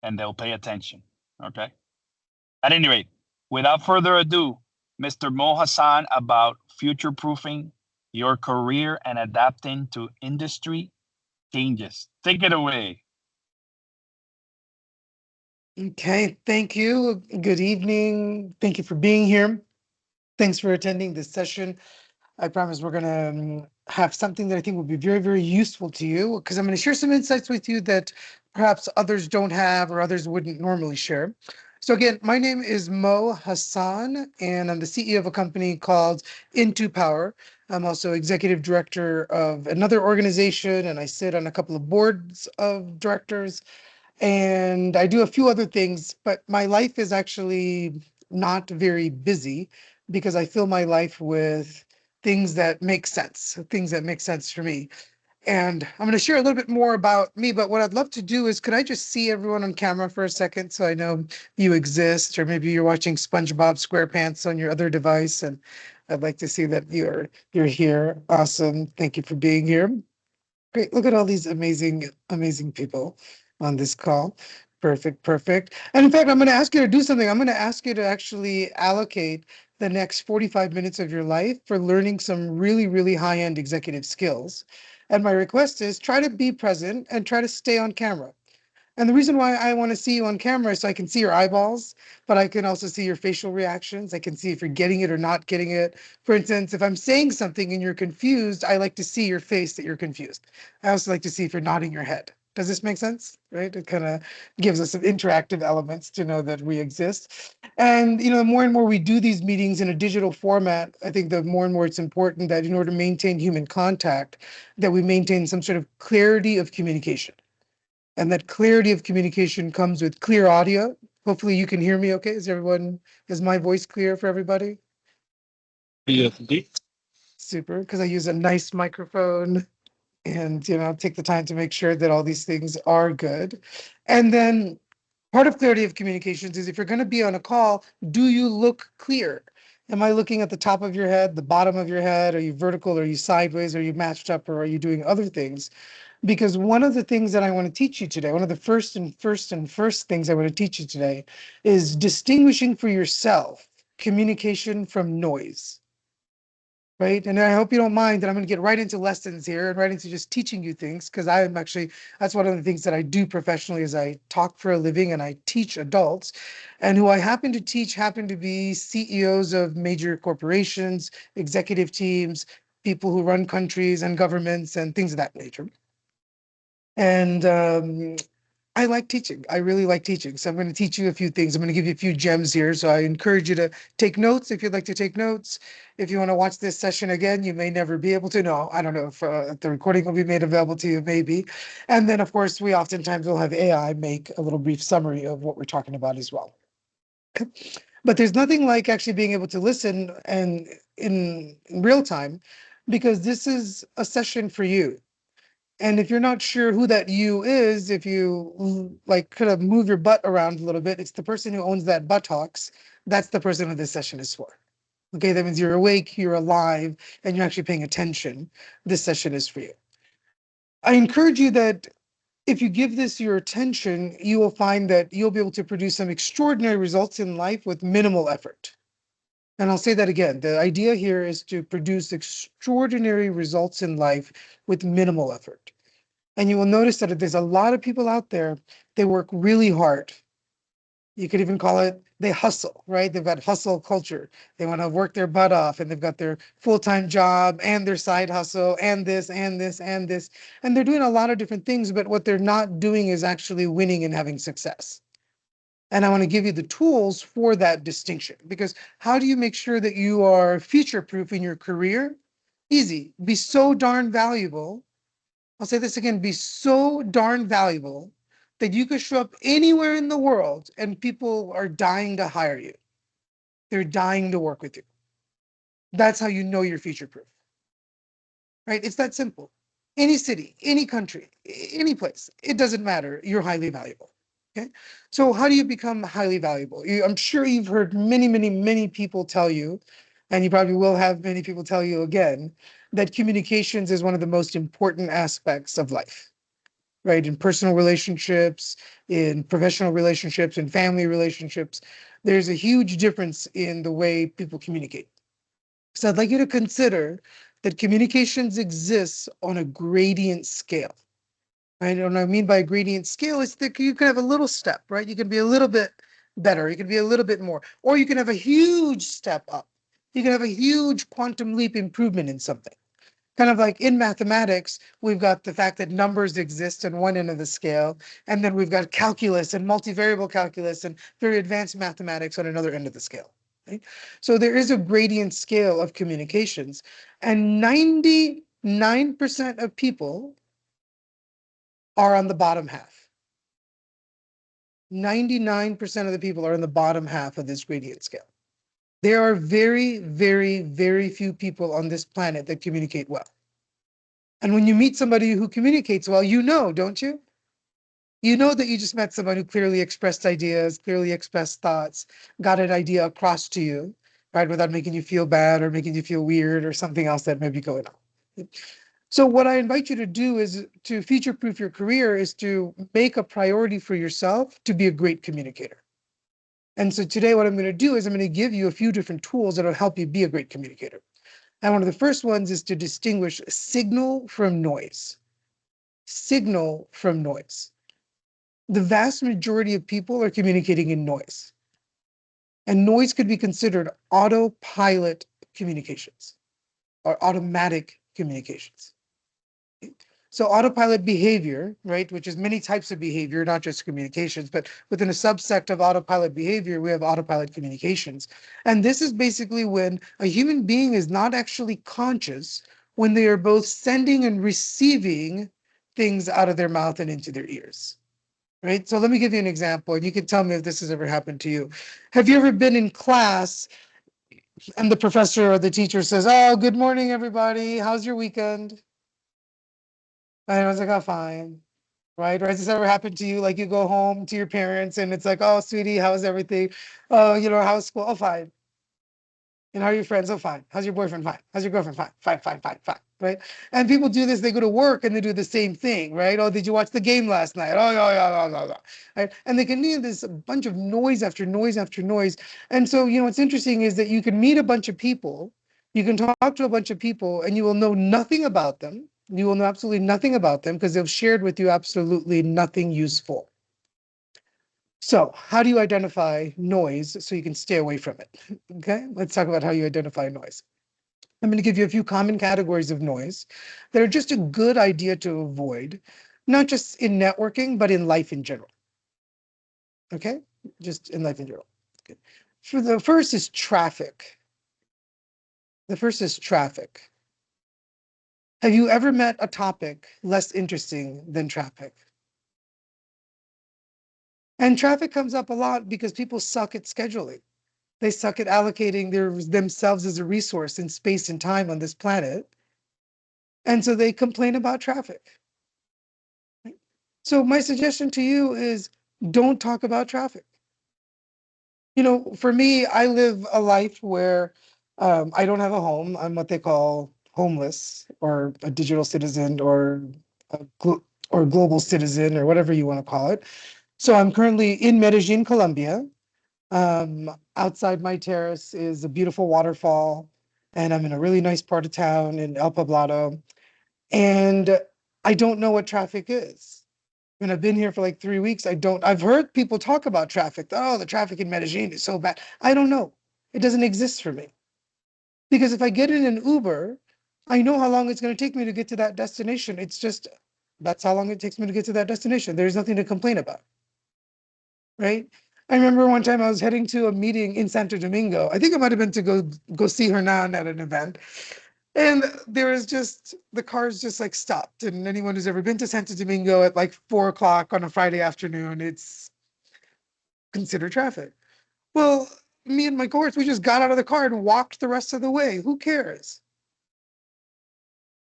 and they'll pay attention. Okay. At any rate, without further ado, Mr. Mo Hassan about future proofing your career and adapting to industry changes. Take it away. Okay, thank you. Good evening. Thank you for being here. Thanks for attending this session. I promise we're going to have something that I think will be very, very useful to you because I'm going to share some insights with you that perhaps others don't have or others wouldn't normally share. So again, my name is Mo Hassan, and I'm the CEO of a company called Into Power. I'm also executive director of another organization, and I sit on a couple of boards of directors. And I do a few other things, but my life is actually not very busy because I fill my life with things that make sense for me. And I'm going to share a little bit more about me, but what I'd love to do is, could I just see everyone on camera for a second so I know you exist, or maybe you're watching SpongeBob SquarePants on your other device, and I'd like to see that you're here. Awesome. Thank you for being here. Great. Look at all these amazing, amazing people on this call. Perfect, perfect. And in fact, I'm going to ask you to do something. I'm going to ask you to actually allocate the next 45 minutes of your life for learning some really, really high-end executive skills. And my request is try to be present and try to stay on camera. And the reason why I want to see you on camera is so I can see your eyeballs, but I can also see your facial reactions. I can see if you're getting it or not getting it. For instance, if I'm saying something and you're confused, I like to see your face that you're confused. I also like to see if you're nodding your head. Does this make sense? Right? It kind of gives us some interactive elements to know that we exist. And the more and more we do these meetings in a digital format, I think the more and more it's important that in order to maintain human contact, that we maintain some sort of clarity of communication. And that clarity of communication comes with clear audio. Hopefully you can hear me okay. Is my voice clear for everybody? Yes, indeed. Super, because I use a nice microphone and take the time to make sure that all these things are good. And then part of clarity of communications is if you're going to be on a call, do you look clear? Am I looking at the top of your head, the bottom of your head? Are you vertical? Are you sideways? Are you matched up? Or are you doing other things? Because one of the things that I want to teach you today, one of the first things I want to teach you today is distinguishing for yourself communication from noise. Right. And I hope you don't mind that I'm going to get right into lessons here and right into just teaching you things, because that's one of the things that I do professionally is I talk for a living and I teach adults. And who I happen to teach happen to be CEOs of major corporations, executive teams, people who run countries and governments and things of that nature. And I like teaching. I really like teaching. So I'm going to teach you a few things. I'm going to give you a few gems here. So I encourage you to take notes if you'd like to take notes. If you want to watch this session again, you may never be able to. No, I don't know if the recording will be made available to you, maybe. And then, of course, we oftentimes will have AI make a little brief summary of what we're talking about as well. But there's nothing like actually being able to listen and in real time, because this is a session for you. And if you're not sure who that you is, if you like kind of move your butt around a little bit, it's the person who owns that buttocks. That's the person who this session is for. Okay, that means you're awake, you're alive, and you're actually paying attention. This session is for you. I encourage you that if you give this your attention, you will find that you'll be able to produce some extraordinary results in life with minimal effort. And I'll say that again. The idea here is to produce extraordinary results in life with minimal effort. And you will notice that there's a lot of people out there, they work really hard. You could even call it they hustle, right? They've got hustle culture. They want to work their butt off and they've got their full-time job and their side hustle and this and this and this. And they're doing a lot of different things, but what they're not doing is actually winning and having success. And I want to give you the tools for that distinction, because how do you make sure that you are future-proof in your career? Easy. Be so darn valuable. I'll say this again, be so darn valuable that you could show up anywhere in the world and people are dying to hire you. They're dying to work with you. That's how you know you're future proof, right? It's that simple. Any city, any country, any place, it doesn't matter. You're highly valuable. Okay. So how do you become highly valuable? I'm sure you've heard many, many, many people tell you, and you probably will have many people tell you again, that communications is one of the most important aspects of life. right? In personal relationships, in professional relationships, in family relationships, there's a huge difference in the way people communicate. So I'd like you to consider that communications exists on a gradient scale. Right? And what I mean by a gradient scale is that you can have a little step, right? You can be a little bit better, you can be a little bit more, or you can have a huge step up. You can have a huge quantum leap improvement in something. Kind of like in mathematics, we've got the fact that numbers exist on one end of the scale, and then we've got calculus and multivariable calculus and very advanced mathematics on another end of the scale. Right? So there is a gradient scale of communications, and 99% of people are on the bottom half. 99% of the people are in the bottom half of this gradient scale. There are very, very, very few people on this planet that communicate well. And when you meet somebody who communicates well, you know, don't you? You know that you just met someone who clearly expressed ideas, clearly expressed thoughts, got an idea across to you, right? Without making you feel bad or making you feel weird or something else that may be going on. So what I invite you to do is to future-proof your career is to make a priority for yourself to be a great communicator. And so today what I'm going to do is I'm going to give you a few different tools that will help you be a great communicator. And one of the first ones is to distinguish signal from noise. Signal from noise. The vast majority of people are communicating in noise. And noise could be considered autopilot communications or automatic communications. So autopilot behavior, right, which is many types of behavior, not just communications, but within a subsect of autopilot behavior, we have autopilot communications. And this is basically when a human being is not actually conscious when they are both sending and receiving things out of their mouth and into their ears. Right. So let me give you an example, and you can tell me if this has ever happened to you. Have you ever been in class and the professor or the teacher says, "Oh, good morning, everybody. How's your weekend?" And I was like, "Oh, fine." Right? Or has this ever happened to you? Like you go home to your parents and it's like, "Oh, sweetie, how's everything? Oh, how's school? Oh, fine. And how are your friends? Oh, fine. How's your boyfriend? Fine. How's your girlfriend? Fine, fine, fine, fine, fine." Right? And people do this, they go to work and they do the same thing, right? "Oh, did you watch the game last night? Oh, yeah, yeah, yeah, yeah, yeah." Right? And they can hear this bunch of noise after noise after noise. And so, what's interesting is that you can meet a bunch of people, you can talk to a bunch of people, and you will know nothing about them. You will know absolutely nothing about them because they've shared with you absolutely nothing useful. So, how do you identify noise so you can stay away from it? Okay, let's talk about how you identify noise. I'm going to give you a few common categories of noise that are just a good idea to avoid, not just in networking, but in life in general. Okay, just in life in general. Okay. For the first is traffic. The first is traffic. Have you ever met a topic less interesting than traffic? And traffic comes up a lot because people suck at scheduling. They suck at allocating themselves as a resource in space and time on this planet. And so they complain about traffic. So my suggestion to you is don't talk about traffic. For me, I live a life where I don't have a home. I'm what they call homeless or a digital citizen or global citizen or whatever you want to call it. So I'm currently in Medellin, Colombia. Outside my terrace is a beautiful waterfall, and I'm in a really nice part of town in El Poblado. And I don't know what traffic is. And I've been here for like 3 weeks. I've heard people talk about traffic. Oh, the traffic in Medellin is so bad. I don't know. It doesn't exist for me. Because if I get in an Uber, I know how long it's going to take me to get to that destination. That's how long it takes me to get to that destination. There's nothing to complain about. Right? I remember one time I was heading to a meeting in Santo Domingo. I think it might have been to go see her now at an event. And there was just the cars just like stopped. And anyone who's ever been to Santo Domingo at like 4 o'clock on a Friday afternoon, it's considered traffic. Well, me and my cohorts, we just got out of the car and walked the rest of the way. Who cares?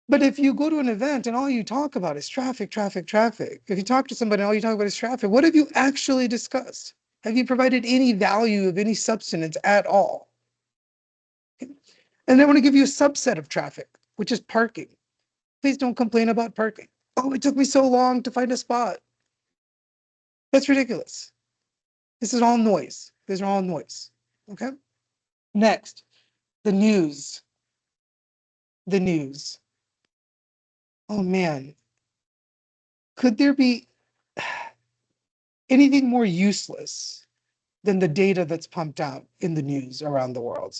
But if you go to an event and all you talk about is traffic, traffic, traffic, if you talk to somebody and all you talk about is traffic, what have you actually discussed? Have you provided any value of any substance at all? And I want to give you a subset of traffic, which is parking. Please don't complain about parking. Oh, it took me so long to find a spot. That's ridiculous. This is all noise. These are all noise. Okay. Next, the news. The news. Oh man, could there be anything more useless than the data that's pumped out in the news around the world?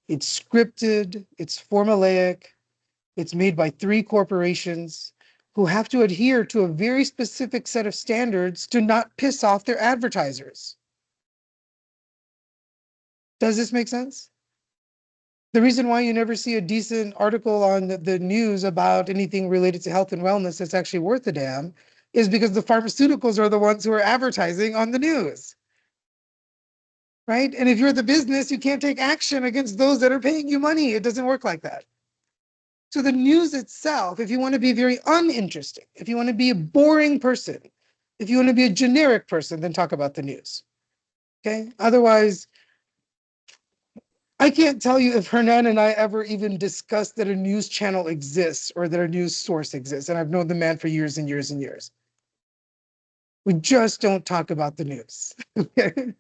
It's scripted, it's formulaic, it's made by three corporations who have to adhere to a very specific set of standards to not piss off their advertisers. Does this make sense? The reason why you never see a decent article on the news about anything related to health and wellness that's actually worth a damn is because the pharmaceuticals are the ones who are advertising on the news, right? And if you're the business, you can't take action against those that are paying you money. It doesn't work like that. So the news itself, if you want to be very uninteresting, if you want to be a boring person, if you want to be a generic person, then talk about the news. Okay. Otherwise, I can't tell you if Hernan and I ever even discussed that a news channel exists or that a news source exists. And I've known the man for years and years and years. We just don't talk about the news. Okay.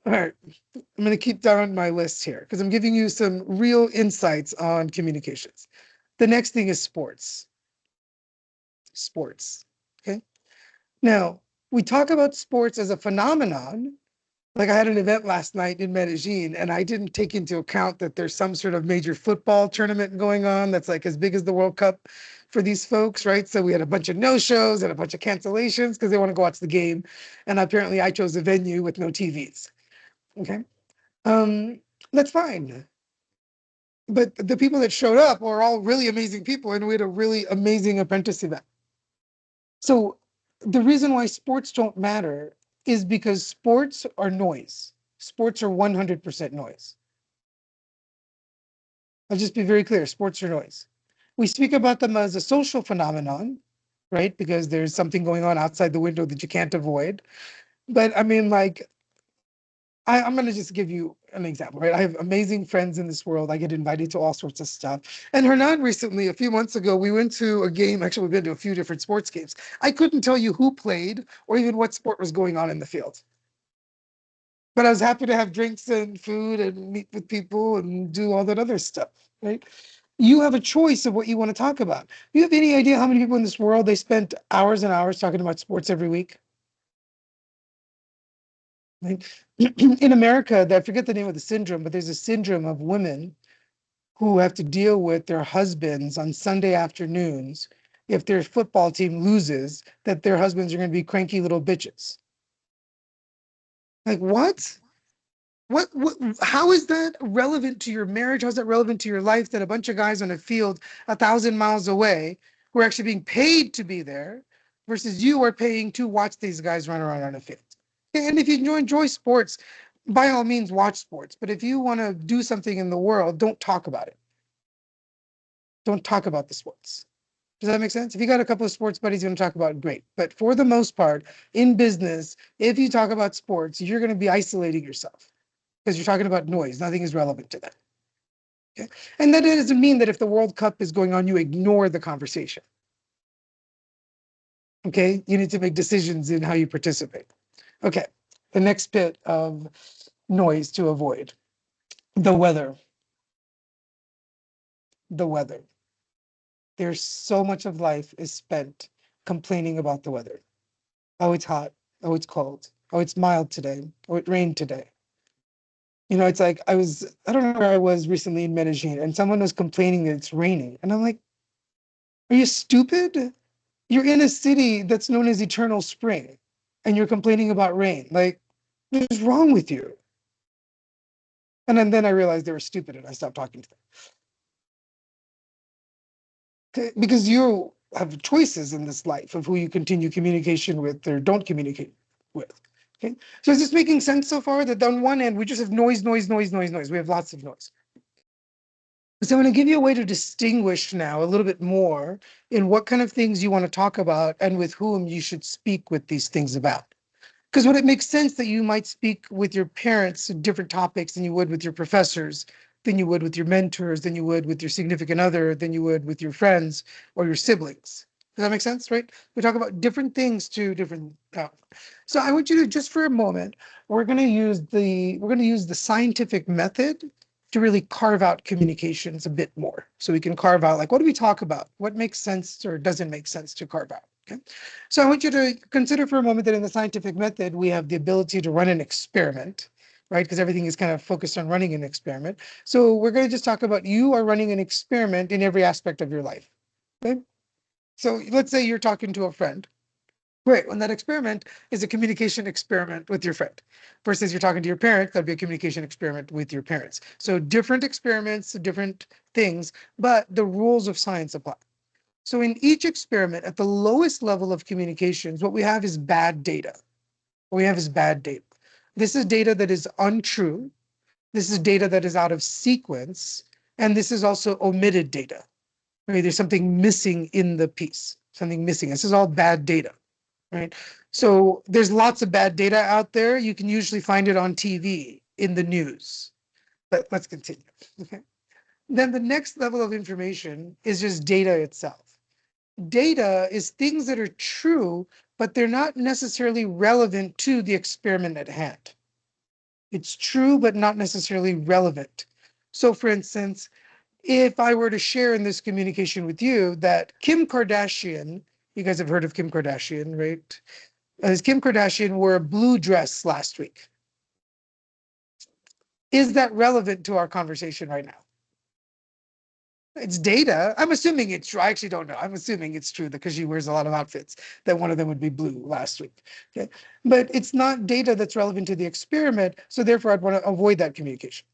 All right. I'm going to keep down my list here because I'm giving you some real insights on communications. The next thing is sports. Sports. Okay. Now, we talk about sports as a phenomenon. Like I had an event last night in Medellin, and I didn't take into account that there's some sort of major football tournament going on that's like as big as the World Cup for these folks, right? So we had a bunch of no-shows and a bunch of cancellations because they want to go watch the game. And apparently I chose a venue with no TVs. Okay. Um, that's fine. But the people that showed up were all really amazing people, and we had a really amazing apprentice event. So the reason why sports don't matter is because sports are noise. Sports are 100% noise. I'll just be very clear. Sports are noise. We speak about them as a social phenomenon, right? Because there's something going on outside the window that you can't avoid. But I mean, like, I'm going to just give you an example, right? I have amazing friends in this world. I get invited to all sorts of stuff. And Hernan recently, a few months ago, we went to a game. Actually, we've been to a few different sports games. I couldn't tell you who played or even what sport was going on in the field. But I was happy to have drinks and food and meet with people and do all that other stuff, right? You have a choice of what you want to talk about. Do you have any idea how many people in this world they spent hours and hours talking about sports every week? Right? In America, I forget the name of the syndrome, but there's a syndrome of women who have to deal with their husbands on Sunday afternoons if their football team loses, that their husbands are going to be cranky little bitches. Like, what? What, how is that relevant to your marriage? How's that relevant to your life that a bunch of guys on a field 1,000 miles away who are actually being paid to be there versus you are paying to watch these guys run around on a field? And if you enjoy sports, by all means, watch sports. But if you want to do something in the world, don't talk about it. Don't talk about the sports. Does that make sense? If you got a couple of sports buddies you want to talk about, great. But for the most part, in business, if you talk about sports, you're going to be isolating yourself because you're talking about noise. Nothing is relevant to that. Okay. And that doesn't mean that if the World Cup is going on, you ignore the conversation. Okay. You need to make decisions in how you participate. Okay. The next bit of noise to avoid: the weather. The weather. There's so much of life is spent complaining about the weather. Oh, it's hot. Oh, it's cold. Oh, it's mild today. Oh, it rained today. It's like I don't know where I was recently in Medellin, and someone was complaining that it's raining. And I'm like, are you stupid? You're in a city that's known as eternal spring, and you're complaining about rain. Like, what's wrong with you? And then I realized they were stupid, and I stopped talking to them. Okay, because you have choices in this life of who you continue communication with or don't communicate with. Okay, so is this making sense so far? That on one end we just have noise, noise, noise, noise, noise. We have lots of noise. So I'm going to give you a way to distinguish now a little bit more in what kind of things you want to talk about and with whom you should speak with these things about. Because when it makes sense that you might speak with your parents different topics than you would with your professors, than you would with your mentors, than you would with your significant other, than you would with your friends or your siblings. Does that make sense, right? We talk about different things to different. So I want you to just for a moment, we're going to use the scientific method to really carve out communications a bit more. So we can carve out like what do we talk about? What makes sense or doesn't make sense to carve out? Okay. So I want you to consider for a moment that in the scientific method, we have the ability to run an experiment, right? Because everything is kind of focused on running an experiment. So we're going to just talk about you are running an experiment in every aspect of your life. Okay. So let's say you're talking to a friend. Great. When that experiment is a communication experiment with your friend versus you're talking to your parent, that'd be a communication experiment with your parents. So different experiments, different things, but the rules of science apply. So in each experiment, at the lowest level of communications, what we have is bad data. What we have is bad data. This is data that is untrue. This is data that is out of sequence. And this is also omitted data. Right? There's something missing in the piece, something missing. This is all bad data. Right? So there's lots of bad data out there. You can usually find it on TV, in the news. But let's continue. Okay. Then the next level of information is just data itself. Data is things that are true, but they're not necessarily relevant to the experiment at hand. It's true, but not necessarily relevant. So, for instance, if I were to share in this communication with you that Kim Kardashian, you guys have heard of Kim Kardashian, right? As Kim Kardashian wore a blue dress last week. Is that relevant to our conversation right now? It's data. I'm assuming it's true. I actually don't know. I'm assuming it's true because she wears a lot of outfits, that one of them would be blue last week. Okay. But it's not data that's relevant to the experiment. So therefore, I'd want to avoid that communication.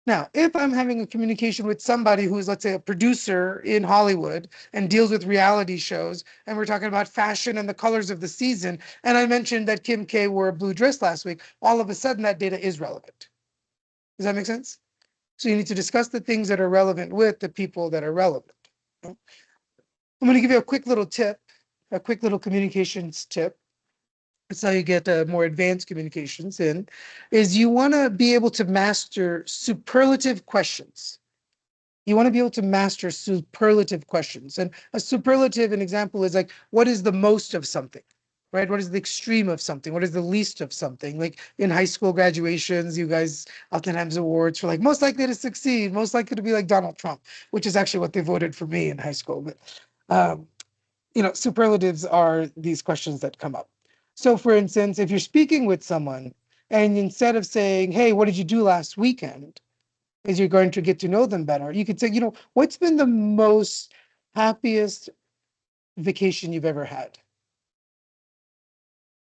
Now, if I'm having a communication with somebody who's, let's say, a producer in Hollywood and deals with reality shows, and we're talking about fashion and the colors of the season, and I mentioned that Kim K wore a blue dress last week, all of a sudden that data is relevant. Does that make sense? So you need to discuss the things that are relevant with the people that are relevant. I'm going to give you a quick little tip, a quick little communications tip. That's how you get more advanced communications in, is you want to be able to master superlative questions. You want to be able to master superlative questions. And a superlative, an example is like, what is the most of something? Right? What is the extreme of something? What is the least of something? Like in high school graduations, you guys oftentimes awards for like most likely to succeed, most likely to be like Donald Trump, which is actually what they voted for me in high school. But um, superlatives are these questions that come up. So for instance, if you're speaking with someone and instead of saying, hey, what did you do last weekend? As you're going to get to know them better, you could say, what's been the most happiest vacation you've ever had?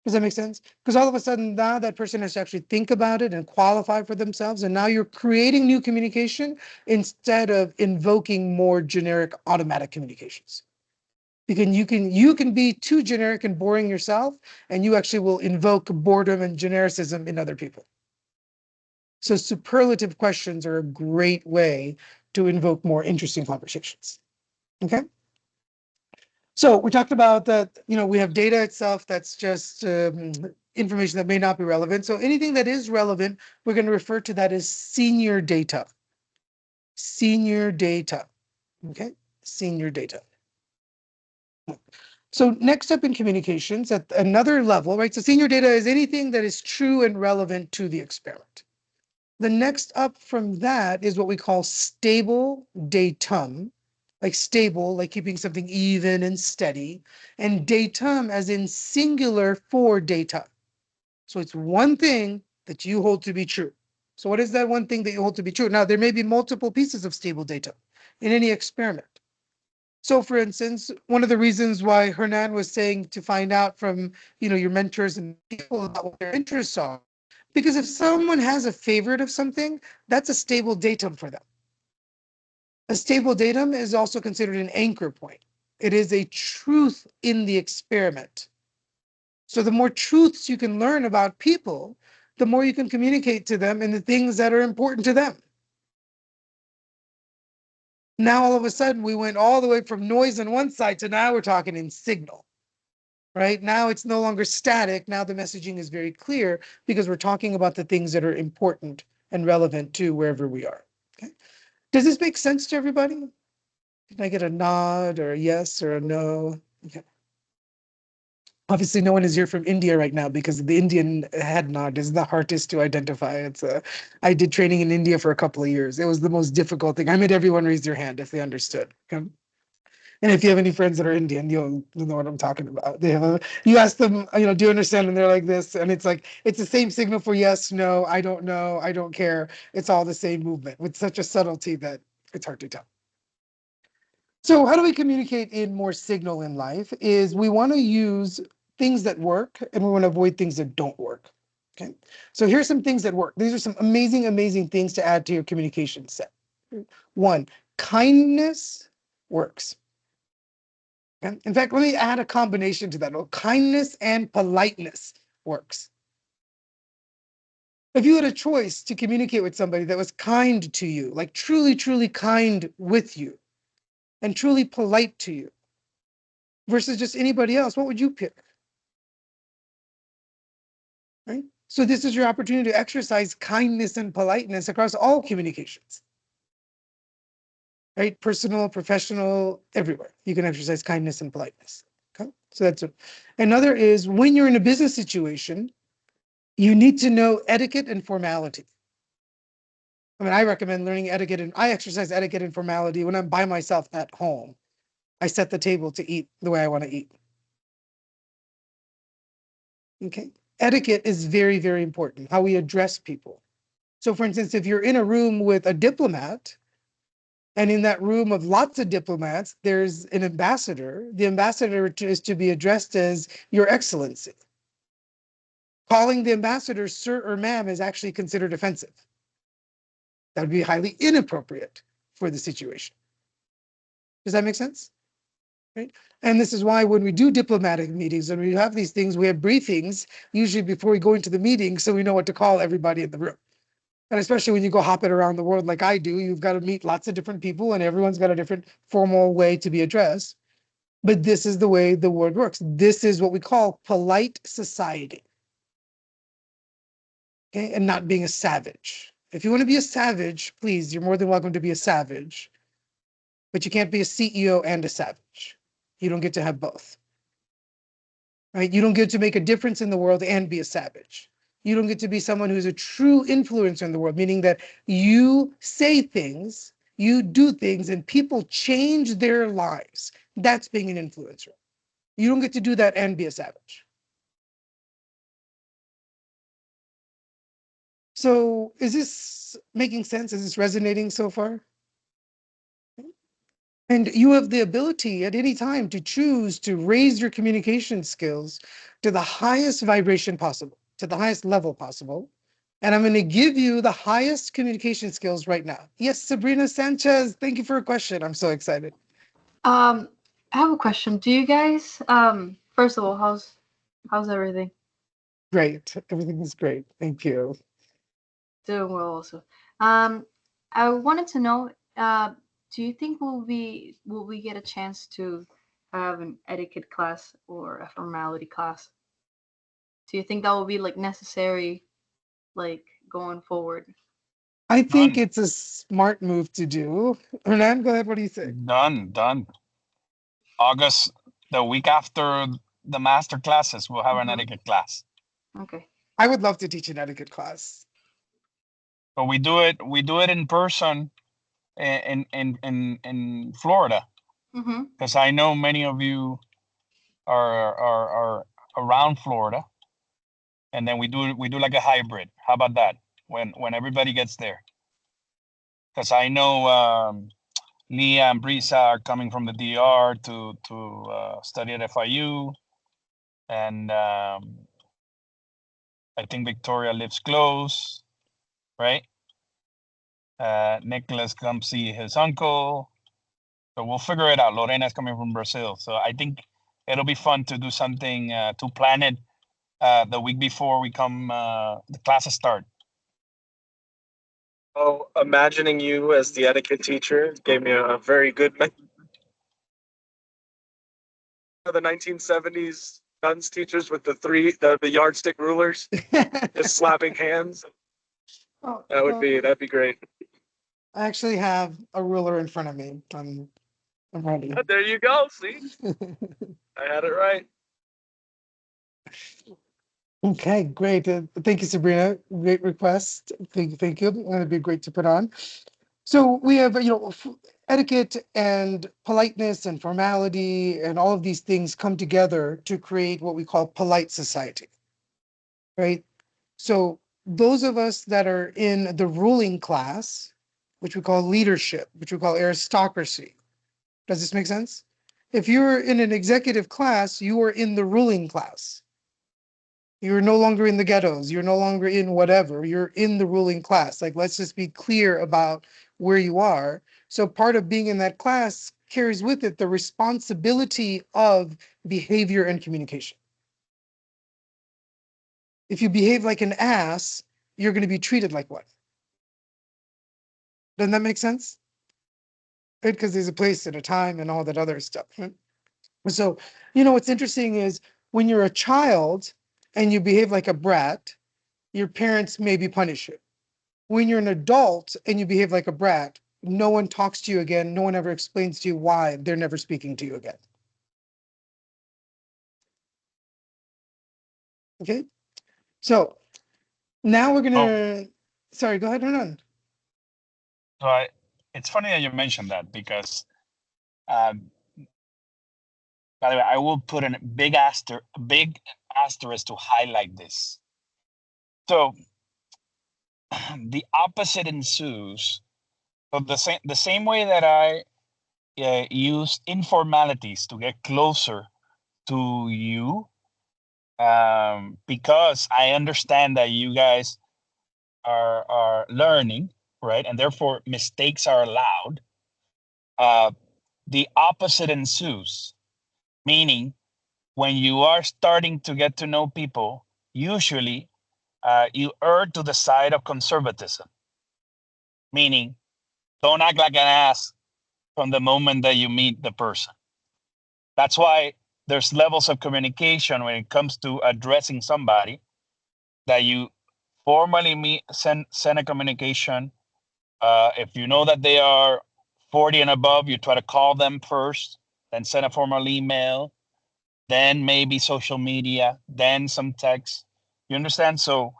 Does that make sense? Because all of a sudden now that person has to actually think about it and qualify for themselves. And now you're creating new communication instead of invoking more generic automatic communications. You can be too generic and boring yourself, and you actually will invoke boredom and genericism in other people. So superlative questions are a great way to invoke more interesting conversations. Okay. So we talked about that, we have data itself that's just information that may not be relevant. So anything that is relevant, we're going to refer to that as senior data. Senior data. Okay. Senior data. So next up in communications at another level, right? So senior data is anything that is true and relevant to the experiment. The next up from that is what we call stable datum, like stable, like keeping something even and steady, and datum as in singular for data. So it's one thing that you hold to be true. So what is that one thing that you hold to be true? Now, there may be multiple pieces of stable data in any experiment. So for instance, one of the reasons why Hernan was saying to find out from, your mentors and people about what their interests are, because if someone has a favorite of something, that's a stable datum for them. A stable datum is also considered an anchor point. It is a truth in the experiment. So the more truths you can learn about people, the more you can communicate to them and the things that are important to them. Now, all of a sudden, we went all the way from noise on one side to now we're talking in signal, right? Now it's no longer static. Now the messaging is very clear because we're talking about the things that are important and relevant to wherever we are. Okay. Does this make sense to everybody? Can I get a nod or a yes or a no? Okay. Obviously, no one is here from India right now because the Indian head nod is the hardest to identify. I did training in India for a couple of years. It was the most difficult thing. I made everyone raise their hand if they understood. Okay? And if you have any friends that are Indian, you'll know what I'm talking about. You ask them, do you understand? And they're like this, and it's like it's the same signal for yes, no, I don't know, I don't care. It's all the same movement with such a subtlety that it's hard to tell. So how do we communicate in more signal in life? Is we want to use things that work and we want to avoid things that don't work. Okay. So here's some things that work. These are some amazing, amazing things to add to your communication set. One, kindness works. Okay? In fact, let me add a combination to that. Well, kindness and politeness works. If you had a choice to communicate with somebody that was kind to you, like truly, truly kind with you, and truly polite to you, versus just anybody else, what would you pick? Right? So this is your opportunity to exercise kindness and politeness across all communications. Right? Personal, professional, everywhere. You can exercise kindness and politeness. Okay. So that's it. Another is when you're in a business situation, you need to know etiquette and formality. I mean, I recommend learning etiquette and I exercise etiquette and formality when I'm by myself at home. I set the table to eat the way I want to eat. Okay. Etiquette is very, very important, how we address people. So, for instance, if you're in a room with a diplomat, and in that room of lots of diplomats, there's an ambassador, the ambassador is to be addressed as Your Excellency. Calling the ambassador sir or ma'am is actually considered offensive. That would be highly inappropriate for the situation. Does that make sense? Right? And this is why when we do diplomatic meetings and we have these things, we have briefings usually before we go into the meeting so we know what to call everybody in the room. And especially when you go hopping around the world like I do, you've got to meet lots of different people and everyone's got a different formal way to be addressed. But this is the way the world works. This is what we call polite society. Okay, and not being a savage. If you want to be a savage, please, you're more than welcome to be a savage. But you can't be a CEO and a savage. You don't get to have both. Right? You don't get to make a difference in the world and be a savage. You don't get to be someone who's a true influencer in the world, meaning that you say things, you do things, and people change their lives. That's being an influencer. You don't get to do that and be a savage. So is this making sense? Is this resonating so far? And you have the ability at any time to choose to raise your communication skills to the highest vibration possible, to the highest level possible. And I'm going to give you the highest communication skills right now. Yes, Sabrina Sanchez, thank you for a question. I'm so excited. Um, I have a question. Do you guys, first of all, how's everything? Great. Everything is great. Thank you. Doing well also. Um, I wanted to know, do you think will we get a chance to have an etiquette class or a formality class? Do you think that will be like necessary, like going forward? I think Done, it's a smart move to do. Hernan, go ahead. What do you think? done. August, the week after the master classes, we'll have an Mm-hmm. etiquette class. Okay. I would love to teach an etiquette class. But we do it in person in Florida Mm-hmm. because I know many of you are around Florida, and then we do like a hybrid. How about that? When everybody gets there, because I know Leah and Brisa are coming from the DR to study at FIU, and I think Victoria lives close, right? Nicholas comes see his uncle, so we'll figure it out. Lorena's coming from Brazil, so I think it'll be fun to do something to plan it the week before we come the classes start. Oh, imagining you as the etiquette teacher gave me a very good the 1970s guns teachers with the yardstick rulers, just slapping hands. Oh, That'd be great. I actually have a ruler in front of me. I'm ready. There you go. See, I had it right. Okay, great. Thank you, Sabrina. Great request. Thank you. That'd be great to put on. So we have, etiquette and politeness and formality and all of these things come together to create what we call polite society, right? So those of us that are in the ruling class, which we call leadership, which we call aristocracy. Does this make sense? If you're in an executive class, you are in the ruling class. You're no longer in the ghettos. You're no longer in whatever. You're in the ruling class. Like, let's just be clear about where you are. So part of being in that class carries with it the responsibility of behavior and communication. If you behave like an ass, you're going to be treated like one. Doesn't that make sense? Right? Because there's a place and a time and all that other stuff. Right? So, what's interesting is when you're a child and you behave like a brat, your parents maybe punish you. When you're an adult and you behave like a brat, no one talks to you again. No one ever explains to you why they're never speaking to you again. Okay. So now we're Oh, gonna. Sorry, go ahead, Hernan. so it's funny that you mentioned that because, by the way, I will put a big asterisk to highlight this. So the opposite ensues. So the same way that I use informalities to get closer to you, because I understand that you guys are learning, right, and therefore mistakes are allowed. Uh, the opposite ensues, meaning when you are starting to get to know people, usually you err to the side of conservatism, meaning don't act like an ass from the moment that you meet the person. That's why there's levels of communication when it comes to addressing somebody, that you formally send a communication. If you know that they are 40 and above, you try to call them first, then send a formal email, then maybe social media, then some text. You understand? So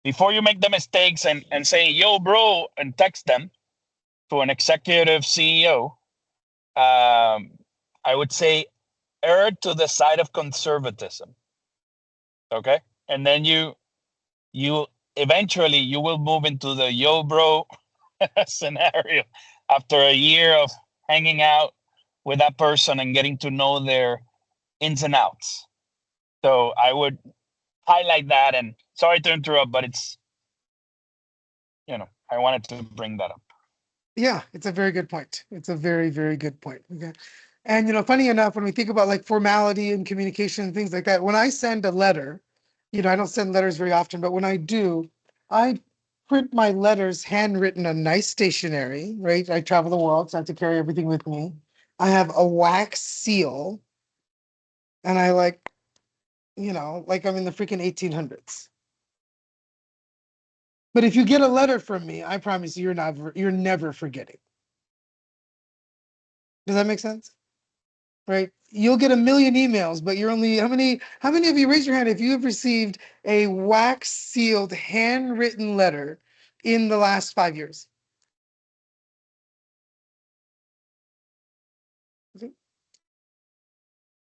before you make the mistakes and saying yo bro and text them to an executive CEO, I would say err to the side of conservatism. Okay, and then you eventually you will move into the yo bro scenario after a year of hanging out with that person and getting to know their ins and outs. So I would highlight that. And sorry to interrupt, but it's, I wanted to bring that up. Yeah, it's a very good point. It's a very, very good point. Okay. And funny enough, when we think about like formality and communication and things like that, when I send a letter, I don't send letters very often, but when I do, I print my letters handwritten on nice stationery, right? I travel the world, so I have to carry everything with me. I have a wax seal, and I like I'm in the freaking 1800s. But if you get a letter from me, I promise you, you're never forgetting. Does that make sense? Right? You'll get a million emails, but you're only how many of you raise your hand if you have received a wax sealed handwritten letter in the last 5 years?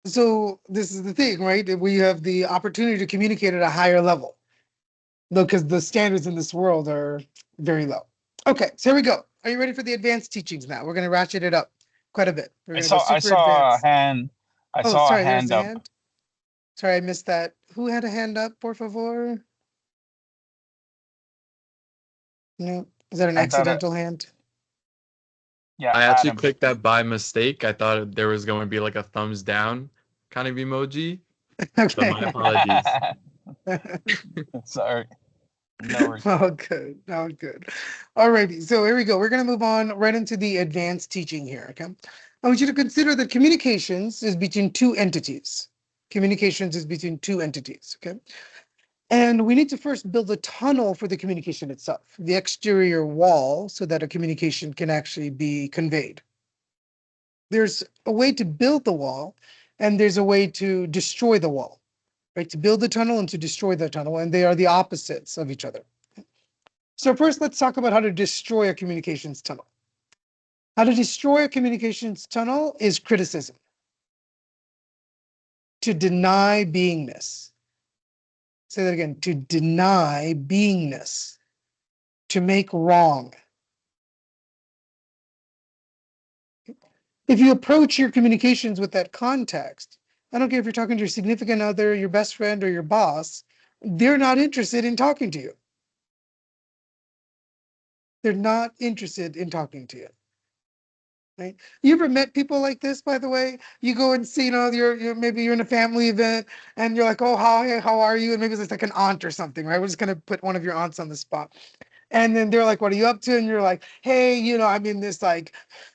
So this is the thing, right? We have the opportunity to communicate at a higher level, though, because the standards in this world are very low. Okay, so here we go. Are you ready for the advanced teachings now? We're going to ratchet it up quite a bit. We're I going to go saw I super saw a advanced. hand. I Oh, saw a sorry, there's hand the up. hand. Sorry, I missed that. Who had a hand up, por favor? No, is that an I thought, accidental hand? yeah, I actually Adam. clicked that by mistake. I thought there was going to be like a thumbs down kind of emoji. So my Okay. apologies. Sorry, no worries. Oh, good. Oh, good. Alrighty. So here we go. We're going to move on right into the advanced teaching here. Okay. I want you to consider that communications is between two entities. Communications is between two entities. Okay. And we need to first build a tunnel for the communication itself, the exterior wall, so that a communication can actually be conveyed. There's a way to build the wall, and there's a way to destroy the wall, right? To build the tunnel and to destroy the tunnel, and they are the opposites of each other. So first, let's talk about how to destroy a communications tunnel. How to destroy a communications tunnel is criticism. To deny beingness. Say that again, to deny beingness. To make wrong. If you approach your communications with that context, I don't care if you're talking to your significant other, your best friend, or your boss, they're not interested in talking to you. They're not interested in talking to you. Right? You ever met people like this, by the way? You go and see, maybe you're in a family event and you're like, oh, hi, how are you? And maybe it's like an aunt or something, right? We're just gonna put one of your aunts on the spot. And then they're like, what are you up to? And you're like, hey, I'm in this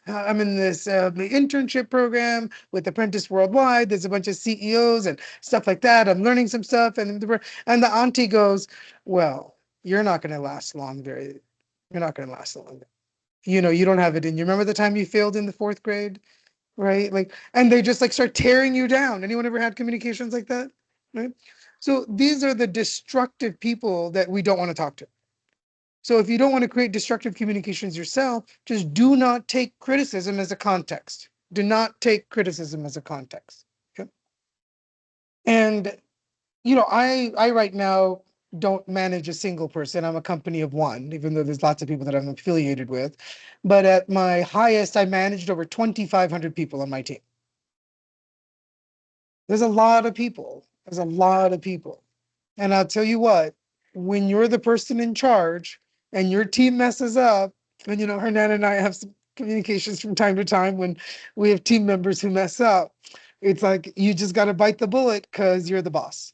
internship program with Apprentice Worldwide. There's a bunch of CEOs and stuff like that. I'm learning some stuff. And the auntie goes, well, you're not going to last long. You're not going to last long. You don't have it in you. Remember the time you failed in the 4th grade, right? Like, and they just like start tearing you down. Anyone ever had communications like that? Right? So these are the destructive people that we don't want to talk to. So if you don't want to create destructive communications yourself, just do not take criticism as a context. Do not take criticism as a context. Okay. And I right now don't manage a single person. I'm a company of one, even though there's lots of people that I'm affiliated with. But at my highest, I managed over 2,500 people on my team. There's a lot of people. There's a lot of people. And I'll tell you what, when you're the person in charge and your team messes up, and Hernan and I have some communications from time to time when we have team members who mess up, it's like you just got to bite the bullet because you're the boss.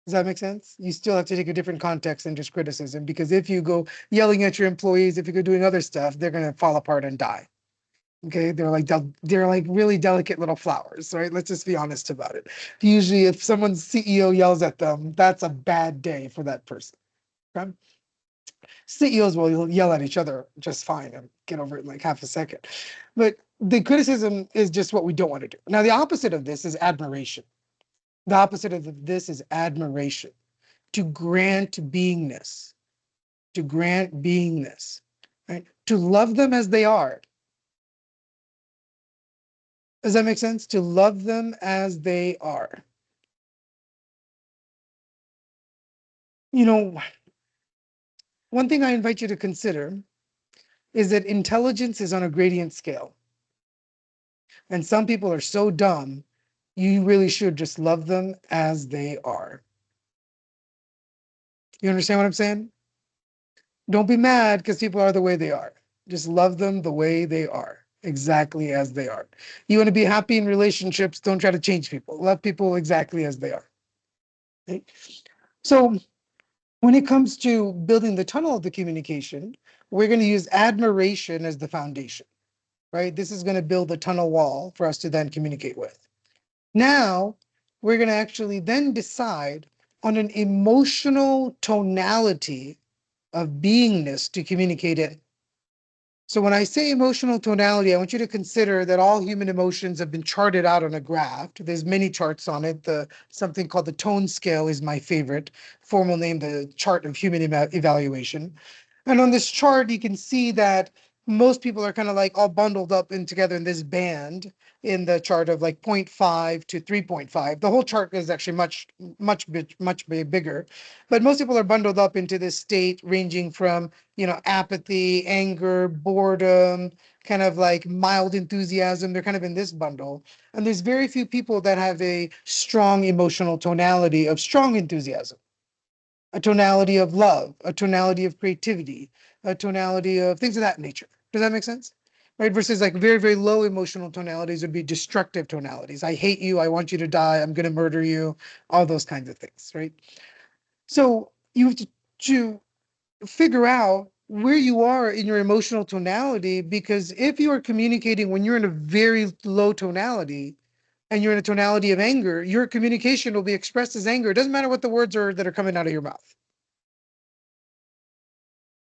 Does that make sense? You still have to take a different context than just criticism, because if you go yelling at your employees, if you go doing other stuff, they're going to fall apart and die. Okay, they're like really delicate little flowers, right? Let's just be honest about it. Usually, if someone's CEO yells at them, that's a bad day for that person. Okay? CEOs will yell at each other just fine and get over it in like half a second. But the criticism is just what we don't want to do. Now, the opposite of this is admiration. The opposite of this is admiration. To grant beingness. To grant beingness. Right? To love them as they are. Does that make sense? To love them as they are. One thing I invite you to consider is that intelligence is on a gradient scale. And some people are so dumb, you really should just love them as they are. You understand what I'm saying? Don't be mad because people are the way they are. Just love them the way they are, exactly as they are. You want to be happy in relationships, don't try to change people. Love people exactly as they are. Okay? So when it comes to building the tunnel of the communication, we're going to use admiration as the foundation, right? This is going to build a tunnel wall for us to then communicate with. Now, we're going to actually then decide on an emotional tonality of beingness to communicate in. So when I say emotional tonality, I want you to consider that all human emotions have been charted out on a graph. There's many charts on it. Something called the tone scale is my favorite, formal name, the chart of human evaluation. And on this chart, you can see that most people are kind of like all bundled up in together in this band in the chart of like 0.5 to 3.5. The whole chart is actually much bigger, but most people are bundled up into this state ranging from apathy, anger, boredom, kind of like mild enthusiasm. They're kind of in this bundle. And there's very few people that have a strong emotional tonality of strong enthusiasm, a tonality of love, a tonality of creativity, a tonality of things of that nature. Does that make sense? Right? Versus like very, very low emotional tonalities would be destructive tonalities. I hate you. I want you to die. I'm going to murder you. All those kinds of things, right? So you have to figure out where you are in your emotional tonality, because if you are communicating when you're in a very low tonality and you're in a tonality of anger, your communication will be expressed as anger. It doesn't matter what the words are that are coming out of your mouth.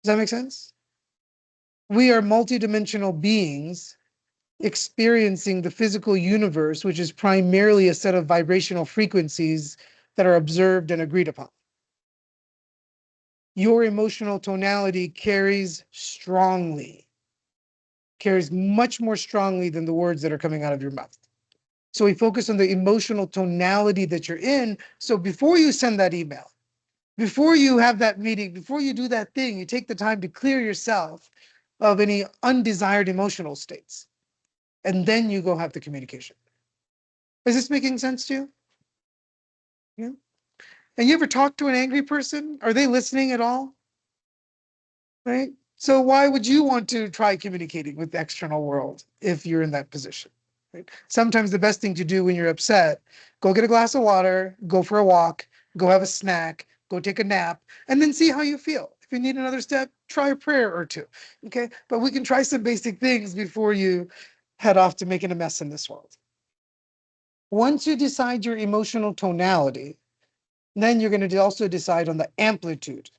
Does that make sense? We are multidimensional beings experiencing the physical universe, which is primarily a set of vibrational frequencies that are observed and agreed upon. Your emotional tonality carries much more strongly than the words that are coming out of your mouth. So we focus on the emotional tonality that you're in. So before you send that email, before you have that meeting, before you do that thing, you take the time to clear yourself of any undesired emotional states. And then you go have the communication. Is this making sense to you? Yeah. And you ever talk to an angry person? Are they listening at all? Right? So why would you want to try communicating with the external world if you're in that position? Right? Sometimes the best thing to do when you're upset, go get a glass of water, go for a walk, go have a snack, go take a nap, and then see how you feel. If you need another step, try a prayer or two. Okay. But we can try some basic things before you head off to making a mess in this world. Once you decide your emotional tonality, then you're going to also decide on the amplitude.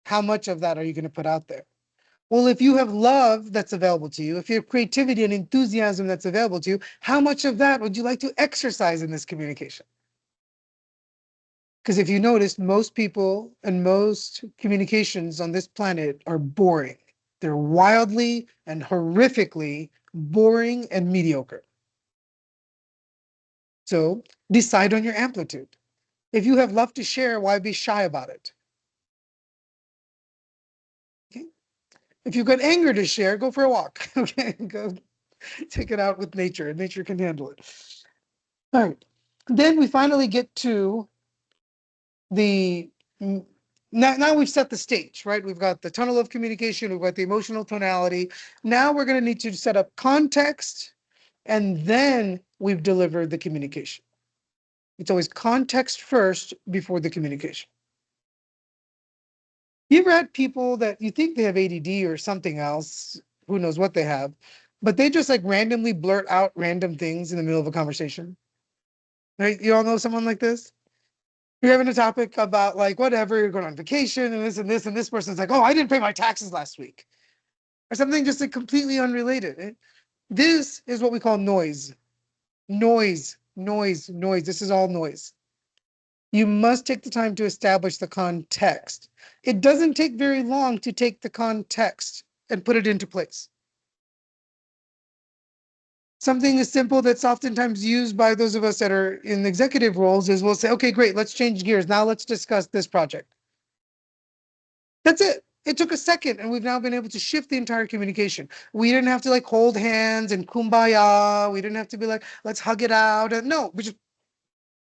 How much of that are you going to put out there? Well, if you have love that's available to you, if you have creativity and enthusiasm that's available to you, how much of that would you like to exercise in this communication? Because if you notice, most people and most communications on this planet are boring. They're wildly and horrifically boring and mediocre. So decide on your amplitude. If you have love to share, why be shy about it? Okay. If you've got anger to share, go for a walk. Okay, go take it out with nature, and nature can handle it. All right. Then we finally get to the now we've set the stage, right? We've got the tunnel of communication, we've got the emotional tonality. Now we're going to need to set up context, and then we've delivered the communication. It's always context first before the communication. You ever had people that you think they have ADD or something else, who knows what they have, but they just like randomly blurt out random things in the middle of a conversation? Right? You all know someone like this? You're having a topic about like whatever, you're going on vacation and this, and this person's like, oh, I didn't pay my taxes last week. Or something just like completely unrelated. This is what we call noise. Noise, noise, noise. This is all noise. You must take the time to establish the context. It doesn't take very long to take the context and put it into place. Something as simple that's oftentimes used by those of us that are in executive roles is we'll say, okay, great, let's change gears. Now let's discuss this project. That's it. It took a second and we've now been able to shift the entire communication. We didn't have to like hold hands and kumbaya. We didn't have to be like, let's hug it out. No, we just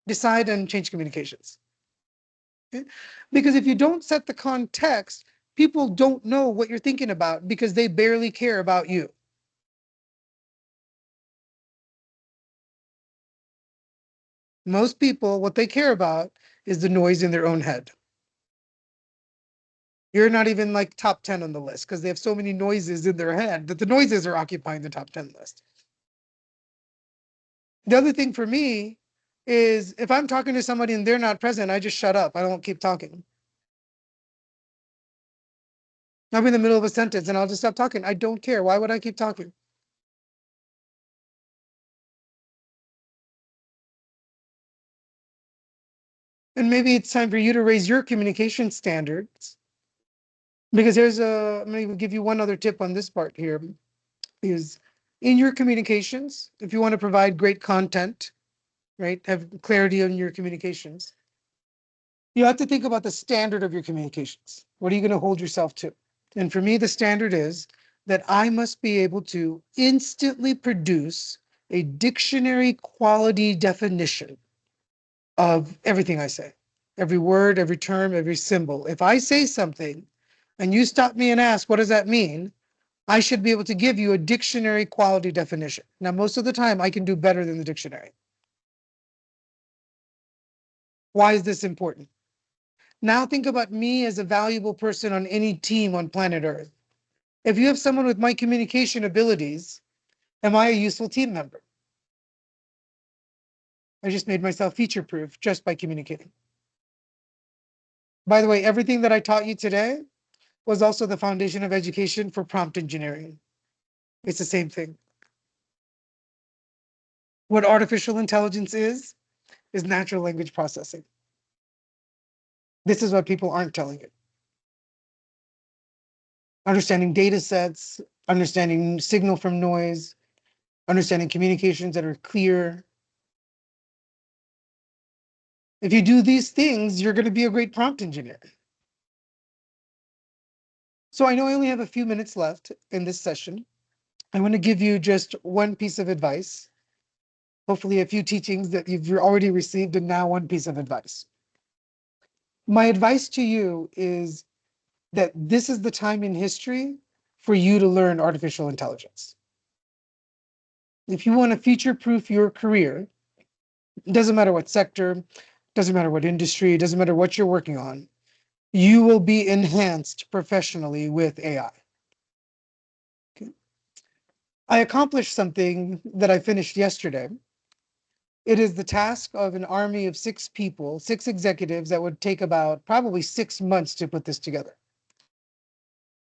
decide and change communications. Okay? Because if you don't set the context, people don't know what you're thinking about because they barely care about you. Most people, what they care about is the noise in their own head. You're not even like top 10 on the list because they have so many noises in their head that the noises are occupying the top 10 list. The other thing for me is if I'm talking to somebody and they're not present, I just shut up. I don't keep talking. I'll be in the middle of a sentence and I'll just stop talking. I don't care. Why would I keep talking? And maybe it's time for you to raise your communication standards. Because I'm going to give you one other tip on this part here is in your communications, if you want to provide great content, right, have clarity on your communications, you have to think about the standard of your communications. What are you going to hold yourself to? And for me, the standard is that I must be able to instantly produce a dictionary quality definition of everything I say, every word, every term, every symbol. If I say something and you stop me and ask, what does that mean? I should be able to give you a dictionary quality definition. Now, most of the time, I can do better than the dictionary. Why is this important? Now think about me as a valuable person on any team on planet Earth. If you have someone with my communication abilities, am I a useful team member? I just made myself feature proof just by communicating. By the way, everything that I taught you today was also the foundation of education for prompt engineering. It's the same thing. What artificial intelligence is natural language processing. This is what people aren't telling you. Understanding data sets, understanding signal from noise, understanding communications that are clear. If you do these things, you're going to be a great prompt engineer. So I know I only have a few minutes left in this session. I want to give you just one piece of advice. Hopefully a few teachings that you've already received and now one piece of advice. My advice to you is that this is the time in history for you to learn artificial intelligence. If you want to future-proof your career, it doesn't matter what sector, doesn't matter what industry, it doesn't matter what you're working on, you will be enhanced professionally with AI. Okay. I accomplished something that I finished yesterday. It is the task of an army of 6 people, 6 executives that would take about probably 6 months to put this together.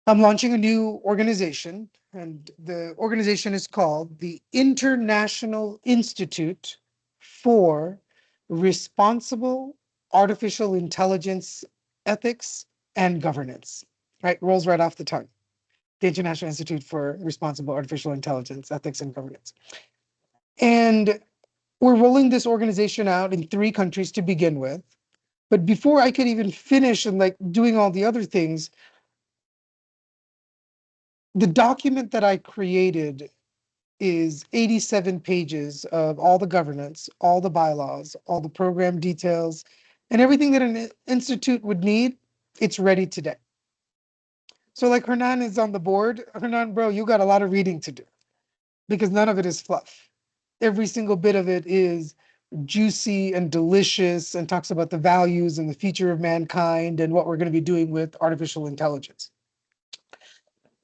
I'm launching a new organization, and the organization is called the International Institute for Responsible Artificial Intelligence Ethics and Governance. Right, rolls right off the tongue. The International Institute for Responsible Artificial Intelligence Ethics and Governance. And we're rolling this organization out in 3 countries to begin with. But before I could even finish and like doing all the other things, the document that I created is 87 pages of all the governance, all the bylaws, all the program details, and everything that an institute would need. It's ready today. So like Hernan is on the board. Hernan, bro, you got a lot of reading to do because none of it is fluff. Every single bit of it is juicy and delicious and talks about the values and the future of mankind and what we're going to be doing with artificial intelligence.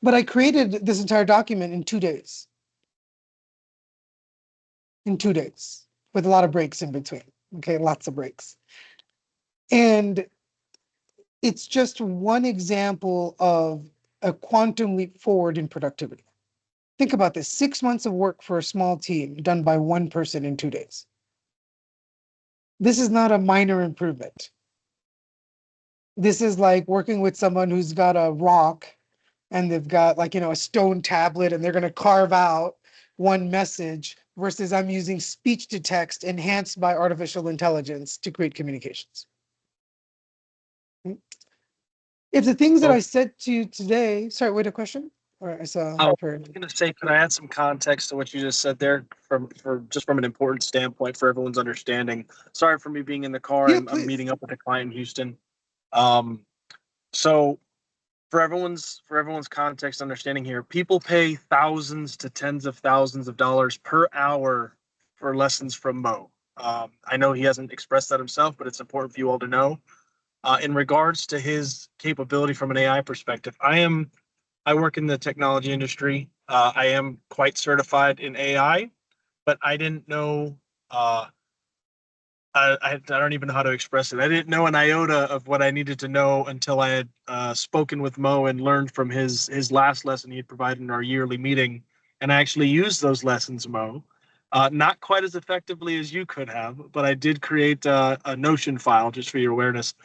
But I created this entire document in 2 days. In 2 days, with a lot of breaks in between. Okay, lots of breaks. And it's just one example of a quantum leap forward in productivity. Think about this, 6 months of work for a small team done by one person in 2 days. This is not a minor improvement. This is like working with someone who's got a rock and they've got like, a stone tablet and they're going to carve out one message versus I'm using speech to text enhanced by artificial intelligence to create communications. If the things that I said to you today, sorry, wait, a question? Or I saw I was heard. going to say, could I add some context to what you just said there from an important standpoint for everyone's understanding? Sorry for me being in the car. Yeah, I'm please. meeting up with a client in Houston. So for everyone's context understanding here, people pay thousands to tens of thousands of dollars per hour for lessons from Mo. I know he hasn't expressed that himself, but it's important for you all to know. In regards to his capability from an AI perspective, I work in the technology industry. I am quite certified in AI, but I didn't know. I don't even know how to express it. I didn't know an iota of what I needed to know until I had spoken with Mo and learned from his last lesson he had provided in our yearly meeting, and I actually used those lessons, Mo. Not quite as effectively as you could have, but I did create a Notion file just for your awareness,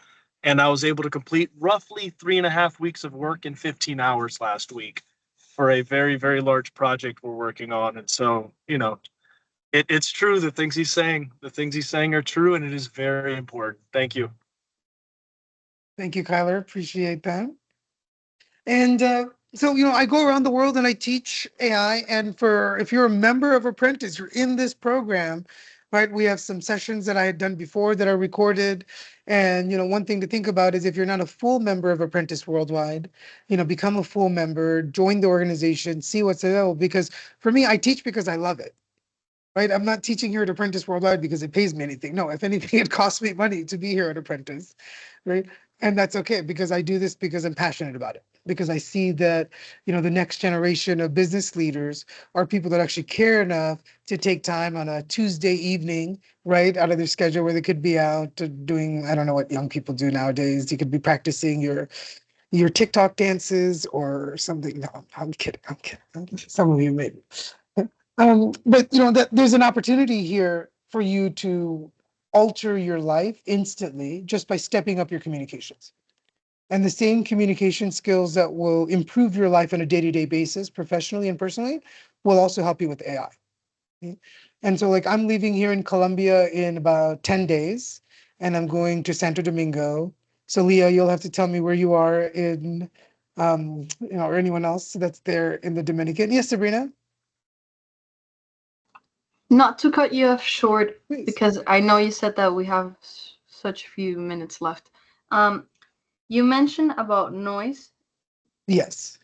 and I was able to complete roughly 3.5 weeks of work in 15 hours last week for a very, very large project we're working on. And so, it's true. The things he's saying are true, and it is very important. Thank you. Thank you, Kyler. Appreciate that. And so, I go around the world and I teach AI. And if you're a member of Apprentice, you're in this program, right? We have some sessions that I had done before that are recorded. And, one thing to think about is if you're not a full member of Apprentice Worldwide, become a full member, join the organization, see what's available. Because for me, I teach because I love it. Right? I'm not teaching here at Apprentice Worldwide because it pays me anything. No, if anything, it costs me money to be here at Apprentice, right? And that's okay because I do this because I'm passionate about it. because I see that, the next generation of business leaders are people that actually care enough to take time on a Tuesday evening, right, out of their schedule where they could be out doing, I don't know what young people do nowadays. You could be practicing your TikTok dances or something. No, I'm kidding. I'm kidding. Some of you maybe. But that there's an opportunity here for you to alter your life instantly just by stepping up your communications. And the same communication skills that will improve your life on a day-to-day basis, professionally and personally, will also help you with AI. Okay? And so like I'm leaving here in Colombia in about 10 days, and I'm going to Santo Domingo. So Leah, you'll have to tell me where you are in, or anyone else that's there in the Dominican. Yes, Sabrina, Not to cut you off short, please. because I know you said that we have such few minutes left. You mentioned about noise, Yes.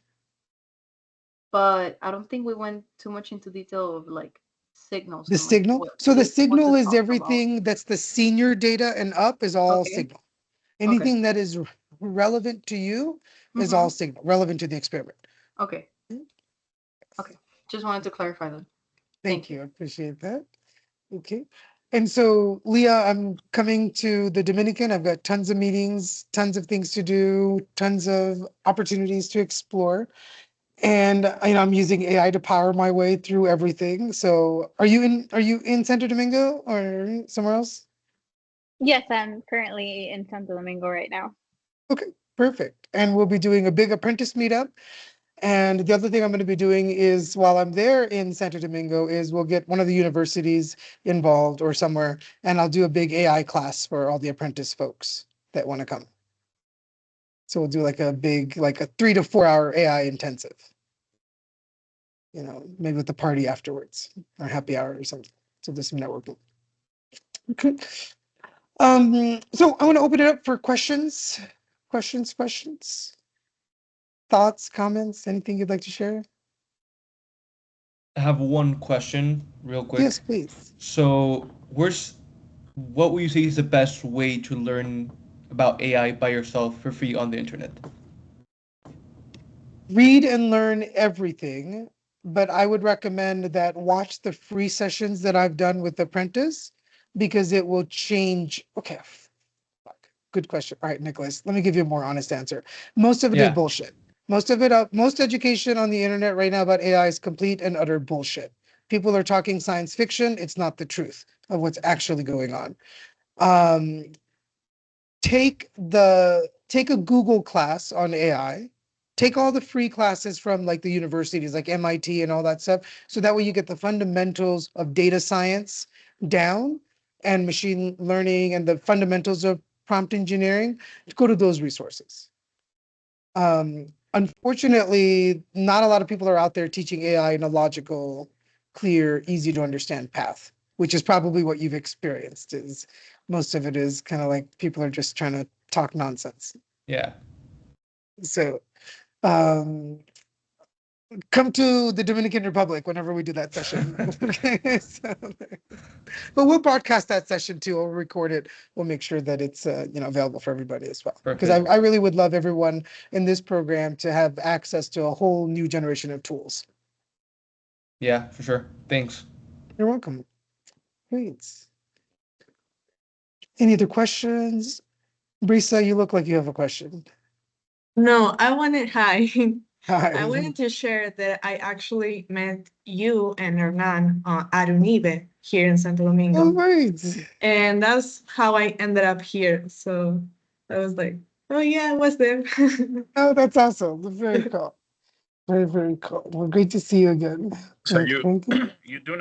but I don't think we went too much into detail of like signals The and like signal. what So the what to signal is talk about. everything that's the senior data and up is all Okay. signal. Okay. Anything that is relevant to you is all signal, relevant to the experiment. Okay. Okay. Just wanted to clarify that. Thank you. I appreciate that. Okay. And so, Leah, I'm coming to the Dominican. I've got tons of meetings, tons of things to do, tons of opportunities to explore. And I'm using AI to power my way through everything. So are you in Santo Domingo or somewhere else? Yes, I'm currently in Santo Domingo right now. Okay, perfect. And we'll be doing a big apprentice meetup. And the other thing I'm going to be doing is while I'm there in Santo Domingo is we'll get one of the universities involved or somewhere, and I'll do a big AI class for all the apprentice folks that want to come. So we'll do like a 3 to 4 hour AI intensive, maybe with the party afterwards or happy hour or something. So there's some networking. Okay. So I want to open it up for questions, thoughts, comments, anything you'd like to share? I have one question real quick. Yes, please. So, what would you say is the best way to learn about AI by yourself for free on the internet? Read and learn everything, but I would recommend that watch the free sessions that I've done with Apprentice because it will change. Okay, fuck. Good question. All right, Nicholas, let me give you a more honest answer. Most of it is Yeah. bullshit. Most education on the internet right now about AI is complete and utter bullshit. People are talking science fiction. It's not the truth of what's actually going on. Um, take a Google class on AI, take all the free classes from like the universities like MIT and all that stuff. So that way you get the fundamentals of data science down and machine learning and the fundamentals of prompt engineering. Go to those resources. Unfortunately, not a lot of people are out there teaching AI in a logical, clear, easy to understand path, which is probably what you've experienced. Is most of it is kind of like people are just trying to talk nonsense. Yeah. So, um, come to the Dominican Republic whenever we do that session. Okay, but we'll broadcast that session too. We'll record it. We'll make sure that it's available for everybody as well. Because Perfect. I really would love everyone in this program to have access to a whole new generation of tools. Yeah, for sure. Thanks. You're welcome. Great. Any other questions? Brisa, you look like you have a question. No, I wanted, hi. Hi. I wanted to share that I actually met you and Hernan at Unive here in Santo Oh, Domingo. right. And that's how I ended up here. So I was like, oh yeah, I was there. Oh, that's awesome. That's very cool. Very, very cool. Well, great to see you again. So Thank you. you do know